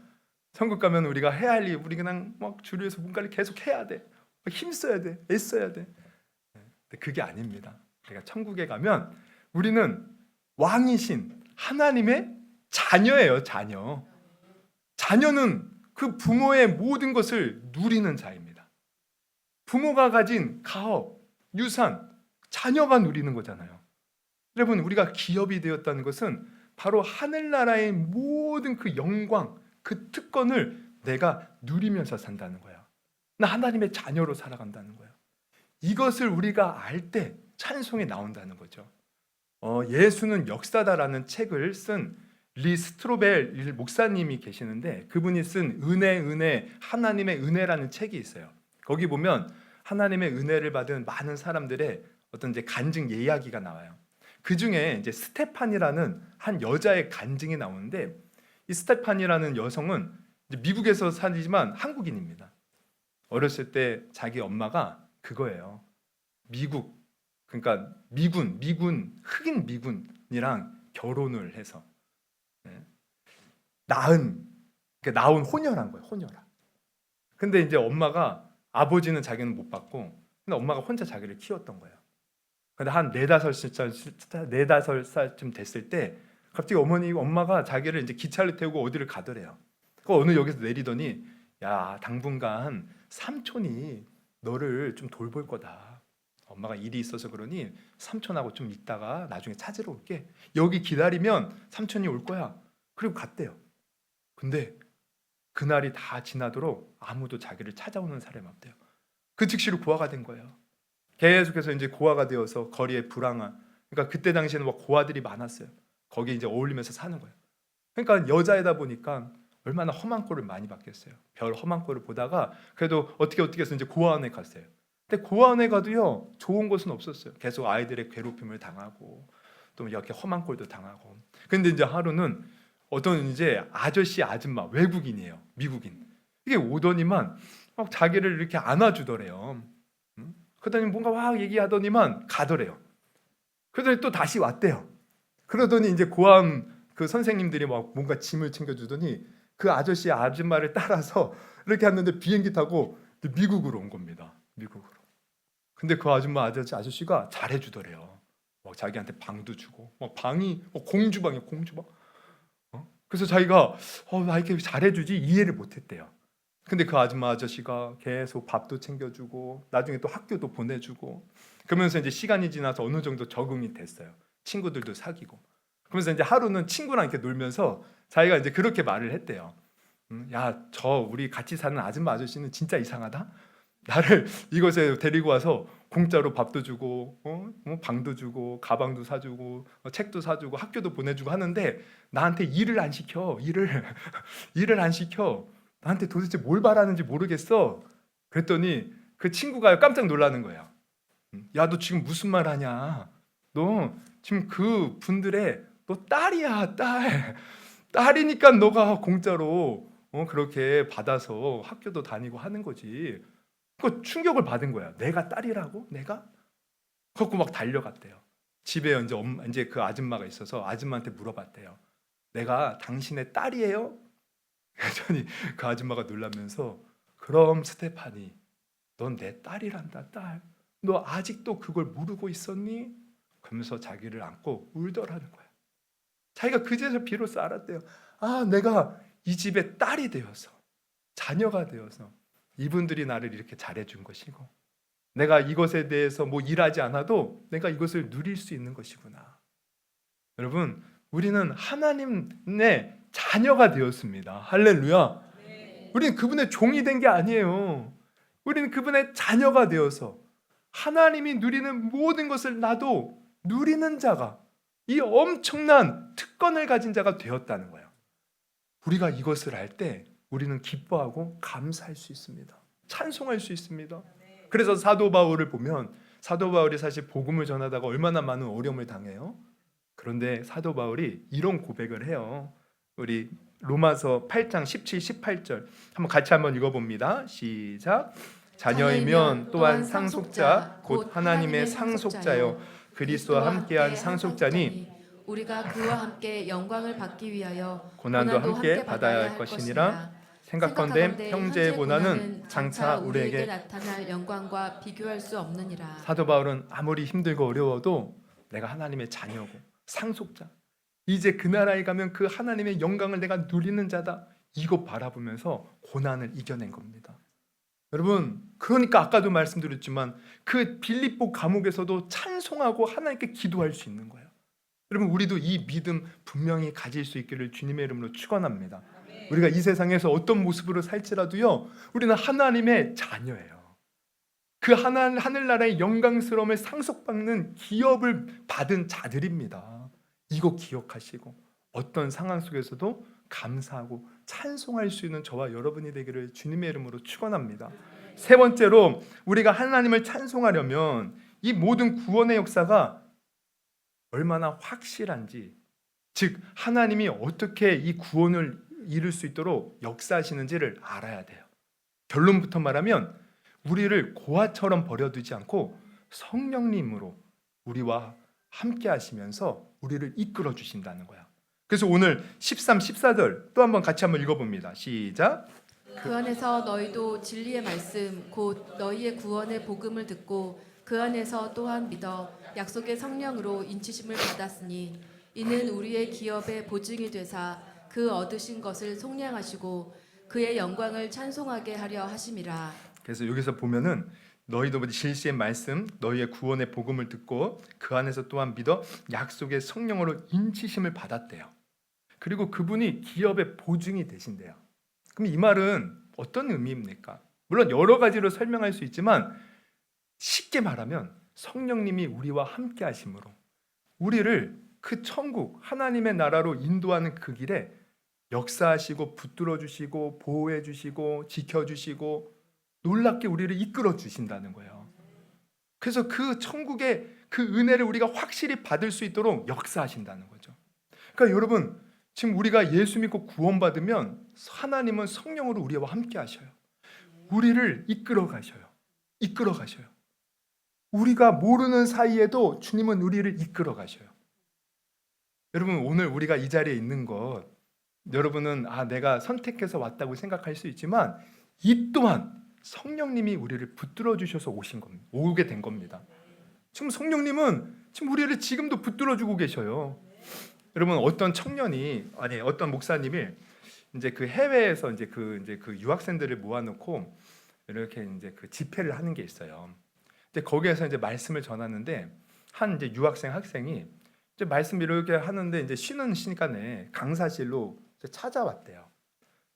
천국 가면 우리가 해야 할 일, 우리 그냥 막 주류에서 뭔가를 계속 해야 돼. 힘써야 돼. 애써야 돼. 근데 그게 아닙니다. 우리가 천국에 가면 우리는 왕이신 하나님의 자녀예요. 자녀. 자녀는 그 부모의 모든 것을 누리는 자입니다. 부모가 가진 가업, 유산, 자녀가 누리는 거잖아요. 여러분 우리가 기업이 되었다는 것은 바로 하늘나라의 모든 그 영광, 그 특권을 내가 누리면서 산다는 거야. 나 하나님의 자녀로 살아간다는 거야. 이것을 우리가 알 때 찬송이 나온다는 거죠. 예수는 역사다라는 책을 쓴 리 스트로벨 목사님이 계시는데 그분이 쓴 은혜 하나님의 은혜라는 책이 있어요. 거기 보면 하나님의 은혜를 받은 많은 사람들의 어떤 이제 간증 이야기가 나와요. 그 중에 이제 스테판이라는 한 여자의 간증이 나오는데 이 스테판이라는 여성은 이제 미국에서 살지만 한국인입니다. 어렸을 때 자기 엄마가 그거예요. 미국 그러니까 미군 흑인 미군이랑 결혼을 해서 나온 혼혈한 거예요. 혼혈아. 근데 이제 엄마가 아버지는 자기는 못 받고 근데 엄마가 혼자 자기를 키웠던 거예요. 근데 한 4-5살쯤 됐을 때 갑자기 엄마가 자기를 이제 기차를 태우고 어디를 가더래요. 그 어느 역에서 내리더니 야 당분간 삼촌이 너를 좀 돌볼 거다. 엄마가 일이 있어서 그러니 삼촌하고 좀 있다가 나중에 찾으러 올게. 여기 기다리면 삼촌이 올 거야. 그리고 갔대요. 근데 그날이 다 지나도록 아무도 자기를 찾아오는 사람이 없대요. 그 즉시로 고아가 된 거예요. 계속해서 이제 고아가 되어서 거리에 불황아. 그러니까 그때 당시에는 막 고아들이 많았어요. 거기 이제 어울리면서 사는 거예요. 그러니까 여자이다 보니까 얼마나 험한 꼴을 많이 봤겠어요. 별 험한 꼴을 보다가 그래도 어떻게 해서 이제 고아원에 갔어요. 근데 고아원에 가도요 좋은 것은 없었어요. 계속 아이들의 괴롭힘을 당하고 또 이렇게 험한 꼴도 당하고. 근데 이제 하루는 어떤 이제 아줌마 외국인이에요. 미국인. 이게 오더니만 막 자기를 이렇게 안아주더래요. 그러더니 뭔가 막 얘기하더니만 가더래요. 그러더니 또 다시 왔대요. 그러더니 이제 고아원 그 선생님들이 막 뭔가 짐을 챙겨주더니 그 아저씨 아줌마를 따라서 이렇게 왔는데 비행기 타고 미국으로 온 겁니다. 미국으로. 근데 그 아줌마 아저씨가 잘해주더래요. 막 자기한테 방도 주고, 막 방이 공주방이에요, 공주방. 그래서 자기가 나 이렇게 잘해주지 이해를 못했대요. 근데 그 아줌마 아저씨가 계속 밥도 챙겨주고 나중에 또 학교도 보내주고 그러면서 이제 시간이 지나서 어느 정도 적응이 됐어요. 친구들도 사귀고. 그러면서 이제 하루는 친구랑 이렇게 놀면서 자기가 이제 그렇게 말을 했대요. 야, 우리 같이 사는 아줌마 아저씨는 진짜 이상하다. 나를 이곳에 데리고 와서 공짜로 밥도 주고, 방도 주고, 가방도 사주고, 책도 사주고, 학교도 보내주고 하는데 나한테 일을 안 시켜. 일을 안 시켜. 나한테 도대체 뭘 바라는지 모르겠어. 그랬더니 그 친구가 깜짝 놀라는 거예요. 야, 너 지금 무슨 말 하냐? 너 지금 그 분들의 너 딸이야, 딸. 딸이니까 너가 공짜로 그렇게 받아서 학교도 다니고 하는 거지. 그 충격을 받은 거야. 내가 딸이라고? 내가? 그래갖고 막 달려갔대요. 집에 이제 그 아줌마가 있어서 아줌마한테 물어봤대요. 내가 당신의 딸이에요? 그랬더니 그 아줌마가 놀라면서 그럼 스테파니, 넌 내 딸이란다, 딸. 너 아직도 그걸 모르고 있었니? 그러면서 자기를 안고 울더라는 거야. 자기가 그제서 비로소 알았대요. 아, 내가 이 집의 딸이 되어서, 자녀가 되어서 이분들이 나를 이렇게 잘해준 것이고 내가 이것에 대해서 뭐 일하지 않아도 내가 이것을 누릴 수 있는 것이구나. 여러분, 우리는 하나님의 자녀가 되었습니다. 할렐루야. 우리는 그분의 종이 된 게 아니에요. 우리는 그분의 자녀가 되어서 하나님이 누리는 모든 것을 나도 누리는 자가, 이 엄청난 특권을 가진 자가 되었다는 거예요. 우리가 이것을 알 때 우리는 기뻐하고 감사할 수 있습니다. 찬송할 수 있습니다. 그래서 사도 바울을 보면 사도 바울이 사실 복음을 전하다가 얼마나 많은 어려움을 당해요. 그런데 사도 바울이 이런 고백을 해요. 우리 로마서 8장 17, 18절 한번 읽어봅니다. 시작. 자녀이면 또한 상속자 곧 하나님의 상속자요 그리스도와 함께한 상속자니 우리가 그와 함께 영광을 받기 위하여 고난도 함께 받아야 할 것이니라. 생각건대 형제의 고난은 장차 우리에게 나타날 영광과 비교할 수 없느니라. 사도 바울은 아무리 힘들고 어려워도 내가 하나님의 자녀고 상속자, 이제 그 나라에 가면 그 하나님의 영광을 내가 누리는 자다, 이거 바라보면서 고난을 이겨낸 겁니다. 여러분, 그러니까 아까도 말씀드렸지만 그 빌립보 감옥에서도 찬송하고 하나님께 기도할 수 있는 거예요. 여러분, 우리도 이 믿음 분명히 가질 수 있기를 주님의 이름으로 축원합니다. 우리가 이 세상에서 어떤 모습으로 살지라도요, 우리는 하나님의 자녀예요. 그 하늘나라의 영광스러움을 상속받는 기업을 받은 자들입니다. 이거 기억하시고 어떤 상황 속에서도 감사하고 찬송할 수 있는 저와 여러분이 되기를 주님의 이름으로 축원합니다. 세 번째로, 우리가 하나님을 찬송하려면 이 모든 구원의 역사가 얼마나 확실한지, 즉 하나님이 어떻게 이 구원을 이룰 수 있도록 역사하시는지를 알아야 돼요. 결론부터 말하면 우리를 고아처럼 버려두지 않고 성령님으로 우리와 함께 하시면서 우리를 이끌어 주신다는 거야. 그래서 오늘 13, 14절 또 한번 같이 한번 읽어봅니다. 시작. 그 안에서 너희도 진리의 말씀 곧 너희의 구원의 복음을 듣고 그 안에서 또한 믿어 약속의 성령으로 인치심을 받았으니 이는 우리의 기업의 보증이 되사 그 얻으신 것을 속량하시고 그의 영광을 찬송하게 하려 하심이라. 그래서 여기서 보면은 너희도 진리의 말씀 너희의 구원의 복음을 듣고 그 안에서 또한 믿어 약속의 성령으로 인치심을 받았대요. 그리고 그분이 기업의 보증이 되신대요. 그럼 이 말은 어떤 의미입니까? 물론 여러 가지로 설명할 수 있지만 쉽게 말하면 성령님이 우리와 함께 하심으로 우리를 그 천국 하나님의 나라로 인도하는 그 길에 역사하시고 붙들어 주시고 보호해 주시고 지켜 주시고 놀랍게 우리를 이끌어 주신다는 거예요. 그래서 그 천국의 그 은혜를 우리가 확실히 받을 수 있도록 역사하신다는 거죠. 그러니까 여러분, 지금 우리가 예수 믿고 구원받으면 하나님은 성령으로 우리와 함께 하셔요. 우리를 이끌어 가셔요. 이끌어 가셔요. 우리가 모르는 사이에도 주님은 우리를 이끌어 가셔요. 여러분, 오늘 우리가 이 자리에 있는 것, 여러분은 내가 선택해서 왔다고 생각할 수 있지만 이 또한 성령님이 우리를 붙들어 주셔서 오신 겁니다. 오게 된 겁니다. 지금 성령님은 지금 우리를 지금도 붙들어 주고 계셔요. 여러분, 어떤 청년이 어떤 목사님이 이제 그 해외에서 이제 그 유학생들을 모아놓고 이렇게 이제 그 집회를 하는 게 있어요. 근데 거기에서 이제 말씀을 전하는데 한 이제 유학생 학생이 이제 말씀 이렇게 하는데 이제 쉬는 시간에 강사실로 이제 찾아왔대요.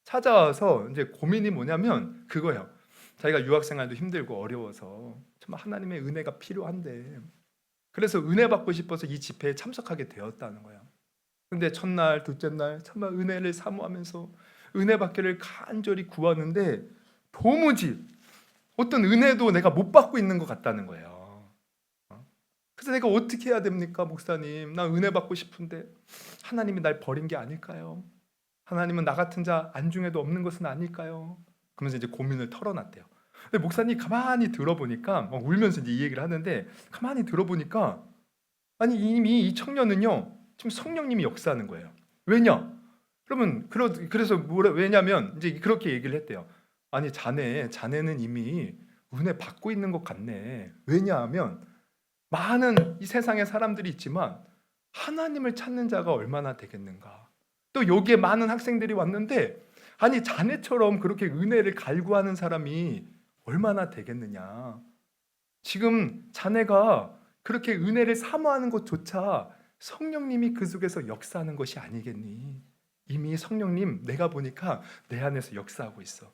찾아와서 이제 고민이 뭐냐면 그거예요. 자기가 유학생활도 힘들고 어려워서 정말 하나님의 은혜가 필요한데, 그래서 은혜 받고 싶어서 이 집회에 참석하게 되었다는 거예요. 근데 첫날, 둘째 날 정말 은혜를 사모하면서 은혜 받기를 간절히 구하는데 도무지 어떤 은혜도 내가 못 받고 있는 것 같다는 거예요. 그래서 내가 어떻게 해야 됩니까, 목사님? 나 은혜 받고 싶은데 하나님이 날 버린 게 아닐까요? 하나님은 나 같은 자 안중에도 없는 것은 아닐까요? 그러면서 이제 고민을 털어놨대요. 근데 목사님 가만히 들어보니까 막 울면서 이제 이 얘기를 하는데, 가만히 들어보니까 아니 이미 이 청년은요 지금 성령님이 역사하는 거예요. 왜냐? 그러면 그래서 왜냐면 이제 그렇게 얘기를 했대요. 아니 자네는 이미 은혜 받고 있는 것 같네. 왜냐하면 많은 이 세상에 사람들이 있지만 하나님을 찾는 자가 얼마나 되겠는가. 또 여기에 많은 학생들이 왔는데 아니 자네처럼 그렇게 은혜를 갈구하는 사람이 얼마나 되겠느냐. 지금 자네가 그렇게 은혜를 사모하는 것조차 성령님이 그 속에서 역사하는 것이 아니겠니? 이미 성령님 내가 보니까 내 안에서 역사하고 있어.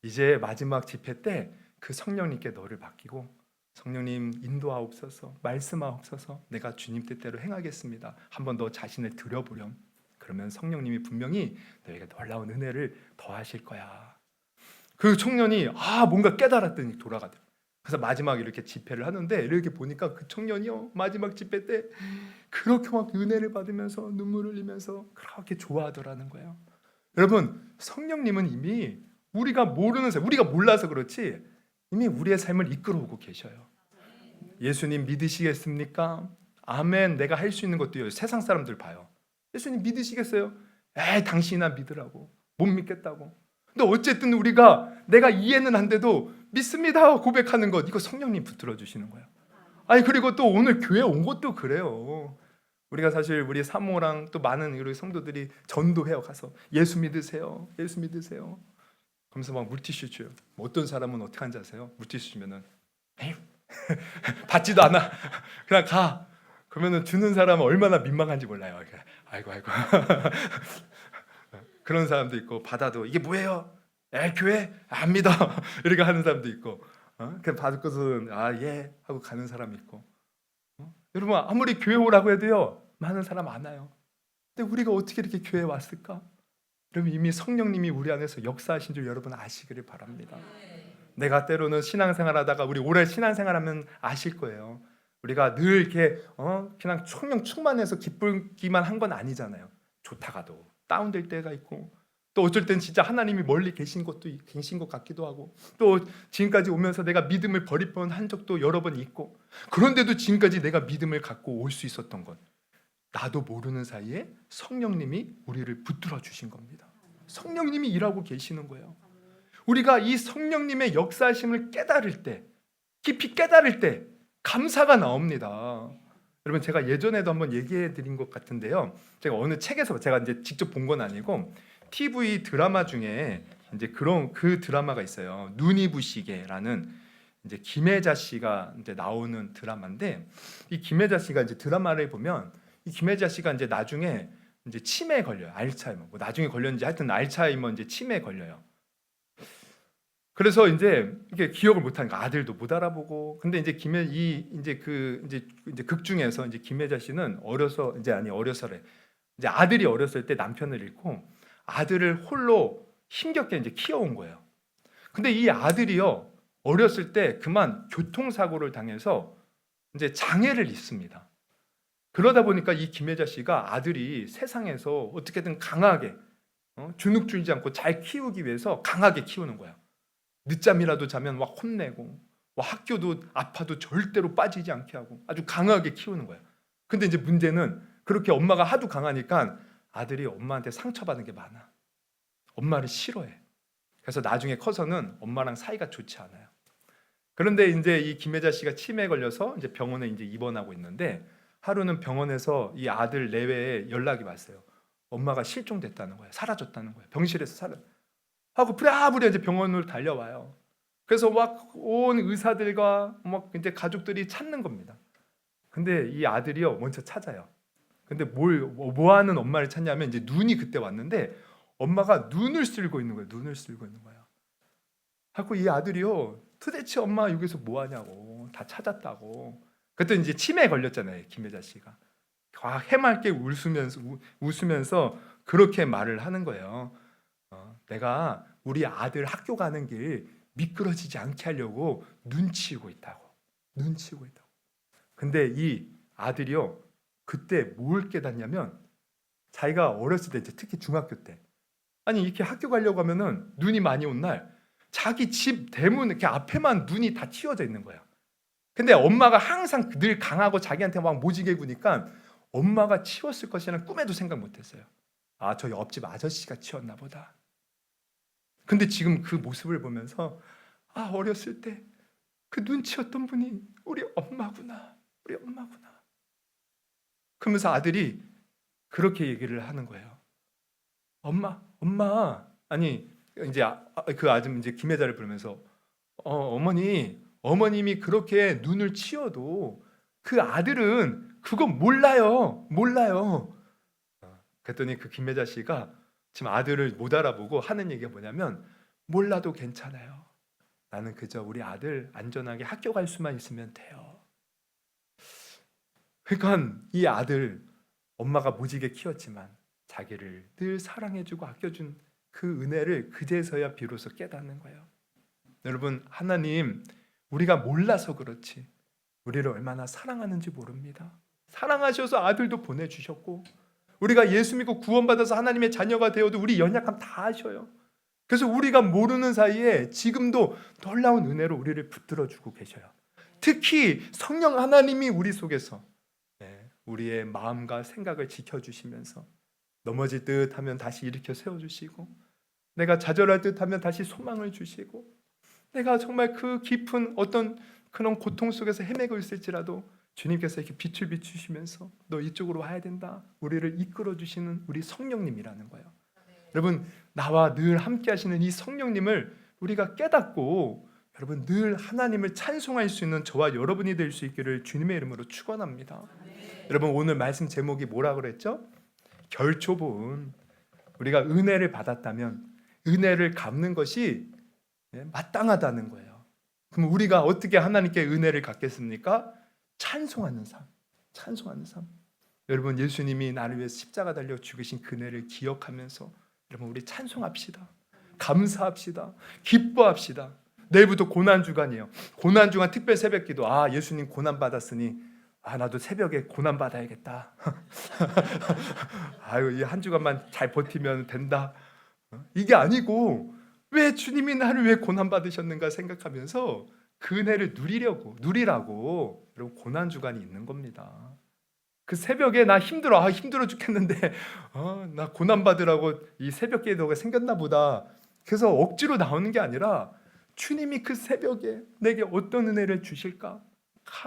이제 마지막 집회 때 그 성령님께 너를 맡기고 성령님 인도하옵소서, 말씀하옵소서, 내가 주님 뜻대로 행하겠습니다. 한번 너 자신을 들여보렴. 그러면 성령님이 분명히 너에게 놀라운 은혜를 더하실 거야. 그 청년이 뭔가 깨달았더니 돌아가더라. 그래서 마지막 이렇게 집회를 하는데 이렇게 보니까 그 청년이요 마지막 집회 때 그렇게 막 은혜를 받으면서 눈물을 흘리면서 그렇게 좋아하더라는 거예요. 여러분, 성령님은 이미 우리가 모르는 사이, 우리가 몰라서 그렇지 이미 우리의 삶을 이끌어오고 계셔요. 예수님 믿으시겠습니까? 아멘. 내가 할 수 있는 것도요. 세상 사람들 봐요. 예수님 믿으시겠어요? 당신이나 믿으라고. 못 믿겠다고. 근데 어쨌든 우리가 내가 이해는 안 돼도 믿습니다 고백하는 것, 이거 성령님 붙들어 주시는 거예요. 그리고 또 오늘 교회 온 것도 그래요. 우리가 사실 우리 사모랑 또 많은 우리 성도들이 전도해요. 가서 예수 믿으세요. 예수 믿으세요. 그러면서 막 물티슈 줘요. 어떤 사람은 어떻게 하는지 아세요? 물티슈 주면은 받지도 않아. 그냥 가. 그러면은 주는 사람은 얼마나 민망한지 몰라요. 아이고. 그런 사람도 있고, 받아도 이게 뭐예요? 교회 안 믿어. 이렇게 하는 사람도 있고, 그냥 받고서는 예 하고 가는 사람이 있고. 여러분, 아무리 교회 오라고 해도요 많은 사람 안 와요. 근데 우리가 어떻게 이렇게 교회에 왔을까? 여러분, 이미 성령님이 우리 안에서 역사하신 줄 여러분 아시기를 바랍니다. 내가 때로는 신앙생활하다가, 우리 오래 신앙생활하면 아실 거예요. 우리가 늘 이렇게 그냥 성령 충만해서 기쁘기만 한 건 아니잖아요. 좋다가도 다운될 때가 있고, 또 어쩔 땐 진짜 하나님이 멀리 계신 것 같기도 하고, 또 지금까지 오면서 내가 믿음을 버릴 뻔한 적도 여러 번 있고, 그런데도 지금까지 내가 믿음을 갖고 올 수 있었던 것, 나도 모르는 사이에 성령님이 우리를 붙들어 주신 겁니다. 성령님이 일하고 계시는 거예요. 우리가 이 성령님의 역사심을 깨달을 때, 깊이 깨달을 때 감사가 나옵니다. 여러분, 제가 예전에도 한번 얘기해 드린 것 같은데요. 제가 어느 책에서, 제가 이제 직접 본 건 아니고 TV 드라마 중에 이제 그 드라마가 있어요. 눈이 부시게라는, 이제 김혜자 씨가 이제 나오는 드라마인데, 이 김혜자 씨가 이제 드라마를 보면 이 김혜자 씨가 이제 나중에 이제 치매에 걸려요. 알츠하이머. 뭐 나중에 걸렸는지 하여튼 알츠하이머 이제 치매에 걸려요. 그래서 이제 이게 기억을 못 하니까 아들도 못 알아보고. 근데 이제 이제 극 중에서 이제 김혜자 씨는 어려서래. 이제 아들이 어렸을 때 남편을 잃고 아들을 홀로 힘겹게 이제 키워온 거예요. 근데 이 아들이요 어렸을 때 그만 교통사고를 당해서 이제 장애를 입습니다. 그러다 보니까 이 김혜자 씨가 아들이 세상에서 어떻게든 강하게 주눅 들지 않고 잘 키우기 위해서 강하게 키우는 거야. 늦잠이라도 자면 막 혼내고, 학교도 아파도 절대로 빠지지 않게 하고 아주 강하게 키우는 거예요. 근데 이제 문제는 그렇게 엄마가 하도 강하니까 아들이 엄마한테 상처받는 게 많아. 엄마를 싫어해. 그래서 나중에 커서는 엄마랑 사이가 좋지 않아요. 그런데 이제 이 김혜자 씨가 치매에 걸려서 이제 병원에 이제 입원하고 있는데 하루는 병원에서 이 아들 내외에 연락이 왔어요. 엄마가 실종됐다는 거예요. 사라졌다는 거예요. 병실에서 하고 부랴부랴 이제 병원으로 달려와요. 그래서 막 온 의사들과 막 이제 가족들이 찾는 겁니다. 근데 이 아들이요 먼저 찾아요. 근데 뭐 하는 엄마를 찾냐면 이제 눈이 그때 왔는데 엄마가 눈을 쓸고 있는 거예요. 눈을 쓸고 있는 거예요. 하고 이 아들이요 도대체 엄마 여기서 뭐 하냐고 다 찾았다고. 그때 이제 치매에 걸렸잖아요. 김혜자 씨가 해맑게 웃으면서 그렇게 말을 하는 거예요. 내가 우리 아들 학교 가는 길 미끄러지지 않게 하려고 눈치고 있다고. 근데 이 아들이요 그때 뭘 깨닫냐면 자기가 어렸을 때 이제 특히 중학교 때 아니 이렇게 학교 가려고 하면은 눈이 많이 온 날 자기 집 대문 이렇게 앞에만 눈이 다 튀어져 있는 거야. 근데 엄마가 항상 늘 강하고 자기한테 막 모지게 구니까 엄마가 치웠을 것이라는 꿈에도 생각 못했어요. 아, 저 옆집 아저씨가 치웠나 보다. 근데 지금 그 모습을 보면서 아, 어렸을 때 그 눈치였던 분이 우리 엄마구나. 그러면서 아들이 그렇게 얘기를 하는 거예요. 엄마. 아니 이제 그 아줌 이제 김혜자를 부르면서 어머님이 그렇게 눈을 치워도 그 아들은 그거 몰라요. 그랬더니 그 김혜자 씨가 지금 아들을 못 알아보고 하는 얘기가 뭐냐면 몰라도 괜찮아요. 나는 그저 우리 아들 안전하게 학교 갈 수만 있으면 돼요. 그러니까 이 아들 엄마가 무지개 키웠지만 자기를 늘 사랑해주고 아껴준 그 은혜를 그제서야 비로소 깨닫는 거예요. 여러분 하나님 우리가 몰라서 그렇지 우리를 얼마나 사랑하는지 모릅니다. 사랑하셔서 아들도 보내주셨고 우리가 예수 믿고 구원받아서 하나님의 자녀가 되어도 우리 연약함 다 아셔요. 그래서 우리가 모르는 사이에 지금도 놀라운 은혜로 우리를 붙들어주고 계셔요. 특히 성령 하나님이 우리 속에서 우리의 마음과 생각을 지켜주시면서 넘어질 듯 하면 다시 일으켜 세워주시고 내가 좌절할 듯 하면 다시 소망을 주시고 내가 정말 그 깊은 어떤 그런 고통 속에서 헤매고 있을지라도 주님께서 이렇게 빛을 비추시면서 너 이쪽으로 와야 된다. 우리를 이끌어 주시는 우리 성령님이라는 거예요. 여러분 나와 늘 함께 하시는 이 성령님을 우리가 깨닫고 여러분 늘 하나님을 찬송할 수 있는 저와 여러분이 될 수 있기를 주님의 이름으로 축원합니다. 여러분 오늘 말씀 제목이 뭐라 그랬죠? 결초본. 우리가 은혜를 받았다면 은혜를 갚는 것이 마땅하다는 거예요. 그럼 우리가 어떻게 하나님께 은혜를 갚겠습니까? 찬송하는 삶. 여러분 예수님이 나를 위해서 십자가 달려 죽으신 그 은혜를 기억하면서 여러분 우리 찬송합시다. 감사합시다. 기뻐합시다. 내일부터 고난주간이에요. 고난주간 특별 새벽기도. 아, 예수님 고난 받았으니 나도 새벽에 고난 받아야겠다. 아유, 이 한 주간만 잘 버티면 된다. 이게 아니고 왜 주님이 나를 왜 고난 받으셨는가 생각하면서 그 은혜를 누리라고 여러분 고난주간이 있는 겁니다. 그 새벽에 나 힘들어 죽겠는데 나 고난 받으라고 이 새벽 기도가 생겼나 보다. 그래서 억지로 나오는 게 아니라 주님이 그 새벽에 내게 어떤 은혜를 주실까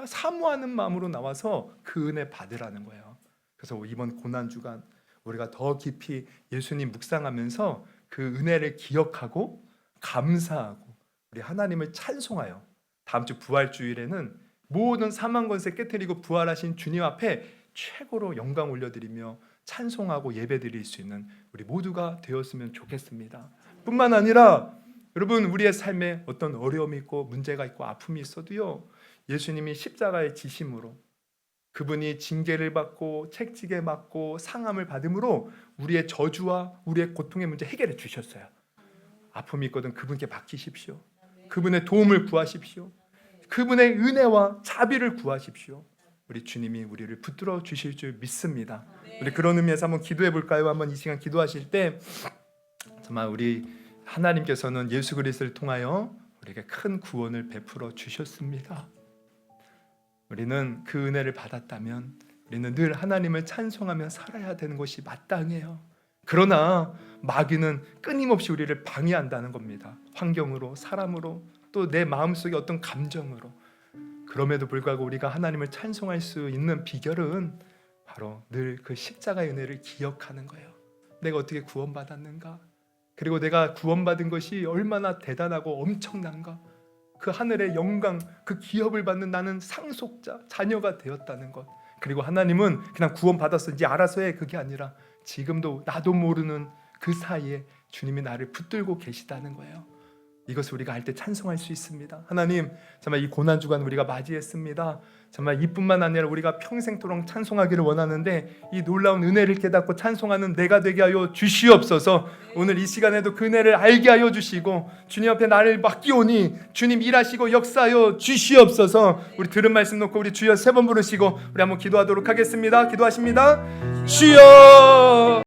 사모하는 마음으로 나와서 그 은혜 받으라는 거예요. 그래서 이번 고난주간 우리가 더 깊이 예수님 묵상하면서 그 은혜를 기억하고 감사하고 우리 하나님을 찬송하여 다음 주 부활주일에는 모든 사망 권세 깨트리고 부활하신 주님 앞에 최고로 영광 올려드리며 찬송하고 예배드릴 수 있는 우리 모두가 되었으면 좋겠습니다. 뿐만 아니라 여러분 우리의 삶에 어떤 어려움이 있고 문제가 있고 아픔이 있어도요 예수님이 십자가의 지심으로 그분이 징계를 받고 책지게 맞고 상함을 받음으로 우리의 저주와 우리의 고통의 문제 해결해 주셨어요. 아픔이 있거든 그분께 맡기십시오. 그분의 도움을 구하십시오. 그분의 은혜와 자비를 구하십시오. 우리 주님이 우리를 붙들어 주실 줄 믿습니다. 우리 그런 의미에서 한번 기도해 볼까요? 한번 이 시간 기도하실 때 정말 우리 하나님께서는 예수 그리스도를 통하여 우리에게 큰 구원을 베풀어 주셨습니다. 우리는 그 은혜를 받았다면 우리는 늘 하나님을 찬송하며 살아야 되는 것이 마땅해요. 그러나 마귀는 끊임없이 우리를 방해한다는 겁니다. 환경으로, 사람으로, 또 내 마음속의 어떤 감정으로. 그럼에도 불구하고 우리가 하나님을 찬송할 수 있는 비결은 바로 늘 그 십자가의 은혜를 기억하는 거예요. 내가 어떻게 구원받았는가? 그리고 내가 구원받은 것이 얼마나 대단하고 엄청난가? 그 하늘의 영광, 그 기업을 받는 나는 상속자, 자녀가 되었다는 것. 그리고 하나님은 그냥 구원받았어 이제 알아서 해, 그게 아니라 지금도 나도 모르는 그 사이에 주님이 나를 붙들고 계시다는 거예요. 이것을 우리가 알 때 찬송할 수 있습니다. 하나님, 정말 이 고난 주간 우리가 맞이했습니다. 정말 이뿐만 아니라 우리가 평생토록 찬송하기를 원하는데 이 놀라운 은혜를 깨닫고 찬송하는 내가 되게 하여 주시옵소서. 오늘 이 시간에도 그 은혜를 알게 하여 주시고 주님 앞에 나를 맡기오니 주님 일하시고 역사하여 주시옵소서. 우리 들은 말씀 놓고 우리 주여 3번 부르시고 우리 한번 기도하도록 하겠습니다. 기도하십니다. 주여